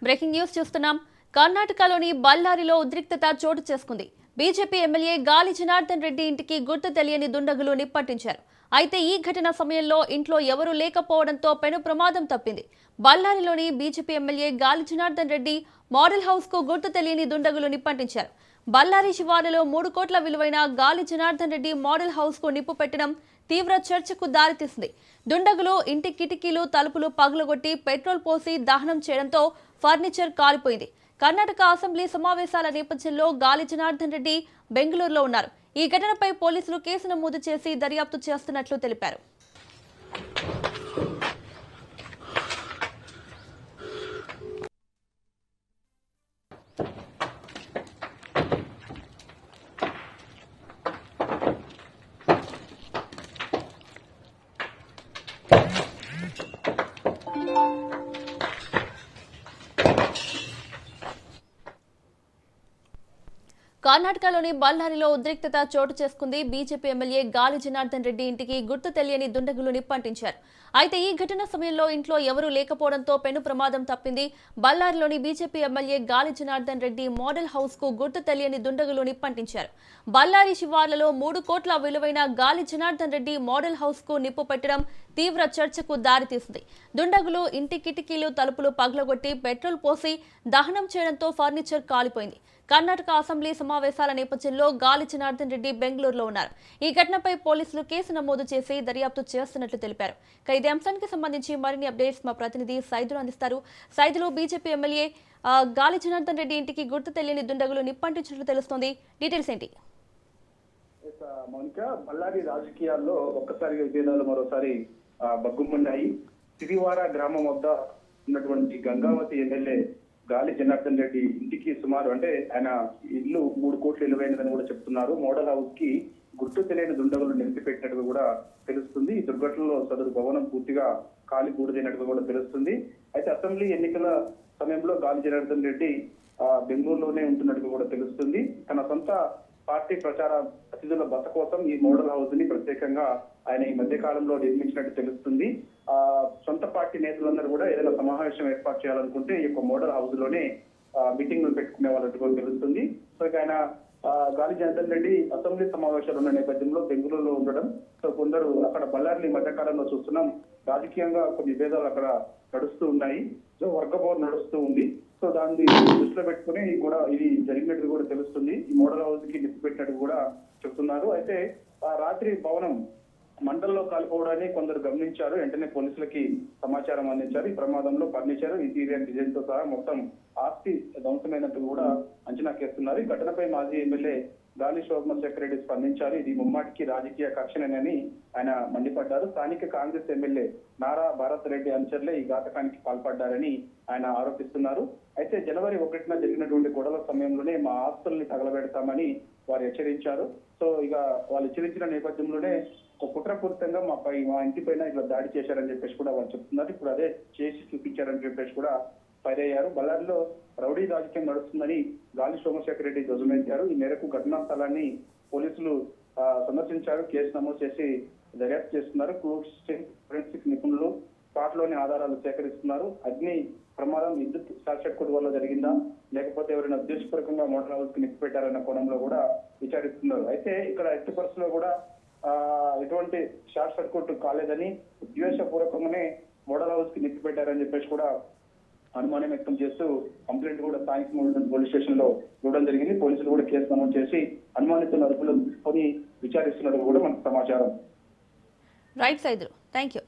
Breaking news చూస్తున్నాం. కర్ణాటకలోని బళ్ళారిలో ఉద్రిక్తత చోటు చేసుకుంది. బీజేపీ ఎమ్మెల్యే గాలి జనార్దన్ రెడ్డి ఇంటికి గుర్తు తెలియని దుండగులు నిప్పట్టించారు. అయితే ఈ ఘటన సమయంలో ఇంట్లో ఎవరూ లేకపోవడంతో పెను ప్రమాదం తప్పింది. బళ్ళారిలోని బీజేపీ ఎమ్మెల్యే గాలి జనార్దన్ రెడ్డి మోడల్ హౌస్ కు గుర్తు తెలియని దుండగులు నిప్పట్టించారు. బళ్ళారి శివారులో 3 కోట్ల విలువైన గాలి జనార్దన్ రెడ్డి మోడల్ హౌస్ కు నిప్పు పెట్టడం తీవ్ర చర్చకు దారితీసింది. దుండగులు ఇంటి కిటికీలు తలుపులు పగులగొట్టి పెట్రోల్ పోసి దహనం చేయడంతో ఫర్నిచర్ కాలిపోయింది. కర్ణాటక అసెంబ్లీ సమావేశాల నేపథ్యంలో గాలి జనార్దన్ రెడ్డి బెంగళూరులో ఉన్నారు. ఈ ఘటనపై పోలీసులు కేసు నమోదు చేసి దర్యాప్తు చేస్తున్నట్లు తెలిపారు. కర్ణాటకలోని బళ్ళారిలో ఉద్రిక్తత చోటు చేసుకుంది. బీజేపీ ఎమ్మెల్యే గాలి జనార్దన్ రెడ్డి ఇంటికి గుర్తు తెలియని దుండగులు నిప్పంటించారు. అయితే ఈ ఘటన సమయంలో ఇంట్లో ఎవరూ లేకపోవడంతో పెను ప్రమాదం తప్పింది. బళ్ళారిలోని బీజేపీ ఎమ్మెల్యే గాలి జనార్దన్ రెడ్డి మోడల్ హౌస్ కు గుర్తు తెలియని దుండగులు నిప్పంటించారు. బళ్ళారి శివార్లలో 3 కోట్ల విలువైన గాలి జనార్దన్ రెడ్డి మోడల్ హౌస్ కు నిప్పు పెట్టడం తీవ్ర చర్చకు దారితీసింది. దుండగులు ఇంటి కిటికీలు తలుపులు పగలగొట్టి పెట్రోల్ పోసి దహనం చేయడంతో ఫర్నిచర్ కాలిపోయింది. కర్ణాటక అసెంబ్లీ సమావేశాల నేపథ్యంలో గాలి జనార్దన్ రెడ్డి బెంగళూరులో ఉన్నారు. ఈ ఘటనపై పోలీసులు కేసు నమోదు చేసి దర్యాప్తు చేస్తున్నట్లు తెలిపారు. ఇదే అంశానికి సంబంధించి మరిన్ని అప్డేట్స్ మా ప్రతినిధి సైదులు అందిస్తారు. సైదులు, బీజేపీ ఎమ్మెల్యే గాలి జనార్దన్ రెడ్డి ఇంటికి గుర్తు తెలియని దుండగులు నిప్పంటించినట్లు తెలుస్తోంది. డీటెయిల్స్ ఏంటి? మౌనిక, బళ్ళారి రాజకీయాల్లో ఒక్కసారిగా విభేదాలు మరోసారి బగ్గుమన్నాయి. సిరివార గ్రామం వద్ద ఉన్నటువంటి గంగావతి ఎమ్మెల్యే గాలి జనార్దన్ రెడ్డి ఇంటికి సుమారు అంటే ఆయన ఇల్లు 3 కోట్లు విలువైనదని కూడా చెప్తున్నారు. మోడల్ హౌస్ కి గుర్తు తెలియని దుండగులు నిలిపిపెట్టినట్టుగా కూడా తెలుస్తుంది. ఈ దుర్ఘటనలో సదరు భవనం పూర్తిగా కాలి బూడిదైనట్టుగా కూడా తెలుస్తుంది. అయితే అసెంబ్లీ ఎన్నికల సమయంలో గాలి జనార్దన్ రెడ్డి బెంగళూరులోనే ఉంటున్నట్టుగా కూడా తెలుస్తుంది. తన సొంత పార్టీ ప్రచార అతిథుల బస కోసం ఈ మోడల్ హౌస్ ని ప్రత్యేకంగా ఆయన ఈ మధ్య కాలంలో నిర్మించినట్టు తెలుస్తుంది. సొంత పార్టీ నేతలందరూ కూడా ఏదైనా సమావేశం ఏర్పాటు చేయాలనుకుంటే ఈ యొక్క మోడల్ హౌస్ లోనే మీటింగ్లు పెట్టుకునే వాళ్ళట్టు కూడా తెలుస్తుంది. సో ఇక ఆయన గాలి జనార్దన్ రెడ్డి అసెంబ్లీ సమావేశాలు ఉన్న నేపథ్యంలో బెంగళూరులో ఉండడం, సో కొందరు అక్కడ బళ్ళారిని మధ్య కాలంలో చూస్తున్నాం రాజకీయంగా కొన్ని విభేదాలు అక్కడ నడుస్తూ ఉన్నాయి. సో వర్గపోరు నడుస్తూ ఉంది. సో దాన్ని దృష్టిలో పెట్టుకుని కూడా ఇది జరిగినట్టు కూడా తెలుస్తుంది. ఈ మోడల్ హౌస్ కి నిప్పు పెట్టినట్టు కూడా చెప్తున్నారు. అయితే రాత్రి భవనం మంటల్లో కాలిపోవడాన్ని కొందరు గమనించారు. వెంటనే పోలీసులకి సమాచారం అందించారు. ఈ ప్రమాదంలో ఫర్నిచర్, ఇంటీరియర్ డిజైన్ తో సహా మొత్తం ఆస్తి ధ్వంసమైనట్టు కూడా అంచనాకేస్తున్నారు. ఈ ఘటనపై మాజీ ఎమ్మెల్యే గాలి సోమశేఖర్ రెడ్డి స్పందించారు. ఇది ముమ్మాటికి రాజకీయ కక్షనేనని ఆయన మండిపడ్డారు. స్థానిక కాంగ్రెస్ ఎమ్మెల్యే నారా భారత్ రెడ్డి అనుచరులే ఈ ఘాతకానికి పాల్పడ్డారని ఆయన ఆరోపిస్తున్నారు. అయితే జనవరి 1న జరిగినటువంటి గొడవల సమయంలోనే మా ఆస్తుల్ని తగలబెడతామని వారు హెచ్చరించారు. సో ఇక వాళ్ళు హెచ్చరించిన నేపథ్యంలోనే కుట్రపూరితంగా మా ఇంటి పైన ఇట్లా దాడి చేశారని చెప్పేసి కూడా వాళ్ళు చెప్తున్నారు. ఇప్పుడు అదే చేసి చూపించారని చెప్పేసి కూడా ఫైర్ అయ్యారు. బళ్ళారిలో రౌడీ రాజకీయం నడుస్తుందని గాలి సోమశేఖర్ రెడ్డి ధ్వజమెత్తారు. ఈ మేరకు ఘటనా స్థలాన్ని పోలీసులు సందర్శించారు. కేసు నమోదు చేసి దర్యాప్తు చేస్తున్నారు. ఫోరెన్సిక్ నిపుణులు స్పాట్ లోని ఆధారాలు సేకరిస్తున్నారు. అగ్ని ప్రమాదం విద్యుత్ షార్ట్ సర్క్యూట్ వల్ల జరిగిందా, లేకపోతే ఎవరైనా ఉద్దేశపూర్వకంగా మోటార్ హౌస్ కి నిప్పు పెట్టారన్న కోణంలో కూడా విచారిస్తున్నారు. అయితే ఇక్కడ ఎట్టి పరిస్థితుల్లో కూడా ఎటువంటి షార్ట్ సర్క్యూట్ కాలేదని, ఉద్దేశపూర్వకంగానే మోడల్ హౌస్ కి నిప్పు పెట్టారని చెప్పేసి కూడా అనుమానం వ్యక్తం చేస్తూ కంప్లైంట్ కూడా స్థానిక పోలీస్ స్టేషన్ లో ఇవ్వడం జరిగింది. పోలీసులు కూడా కేసు నమోదు చేసి అనుమానితులను అదుపులో తీసుకొని విచారిస్తున్నట్టు కూడా మనకు సమాచారం. Right Saidulu, thank you.